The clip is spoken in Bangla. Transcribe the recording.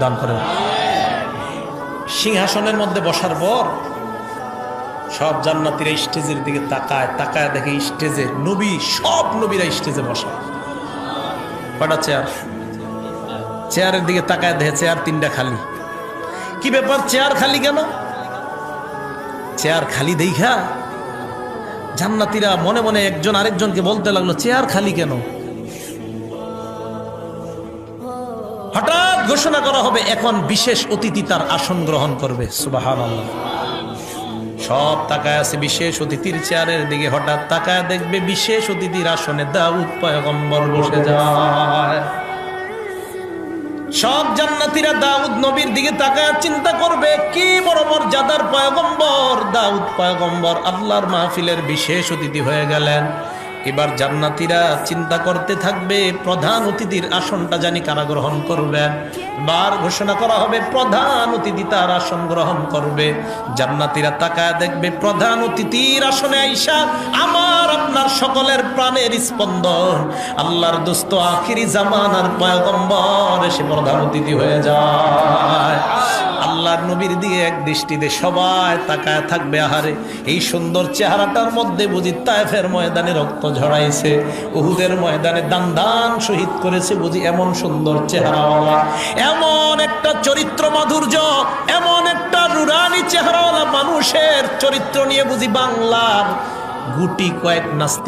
দান করেন। সিংহাসনের মধ্যে বসার পর সব জান্নাতীরা স্টেজের দিকে তাকায়, তাকায় দেখে স্টেজে নবী, সব নবীরা স্টেজে বসা। কয়টা চেয়ার? চেয়ারের দিকে তাকায় দেখে চেয়ার 3টা খালি। কি ব্যাপার, চেয়ার খালি কেন? চেয়ার খালি দেখা জান্নাতীরা মনে মনে একজন আরেকজনকে বলতে লাগলো, চেয়ার খালি কেন? হঠাৎ ঘোষণা করা হবে, এখন বিশেষ অতিথি তার আসন গ্রহণ করবে। সুবহানাল্লাহ। সব তাকায় আছে বিশেষ অতিথির চেয়ারের দিকে। হঠাৎ তাকায় দেখবে বিশেষ অতিথির আসনে দাউদ পয়গম্বর বসে যায়। সব জান্নাতীরা দাউদ নবীর দিকে তাকায় চিন্তা করবে, কি বড় মর্যাদার পয়গম্বর, দাউদ পয়গম্বর আল্লাহর মাহফিলের বিশেষ অতিথি হয়ে গেলেন। এবার জান্নাতীরা চিন্তা করতে থাকবে, প্রধান অতিথির আসনটা জানি কারা গ্রহণ করবেন। বার ঘোষণা করা হবে, প্রধান অতিথি তার আসন গ্রহণ করবে। জান্নাতীরা তাকায় দেখবে প্রধান অতিথির আসনে আইসা আমার আপনার সকলের প্রাণের স্পন্দন আল্লাহর দোস্ত আখিরি জামানার পয়গম্বর এসে প্রধান অতিথি হয়ে যায়। আল্লাহর নবীর দিকে এক দৃষ্টিতে সবাই তাকায় থাকবে। আহারে, এই সুন্দর চেহারাটার মধ্যে বুঝি তায়েফের ময়দানে রক্ত ঝরাইছে, উহুদের ময়দানে দান দান শহীদ করেছে বুঝি এমন সুন্দর চেহারাওয়ালা, এমন একটা চরিত্র মাধুর্য, এমন একটা নুরানি চেহারাওয়ালা মানুষের চরিত্র নিয়ে বুঝি বাংলার গুটি কয়েক নাস্তিক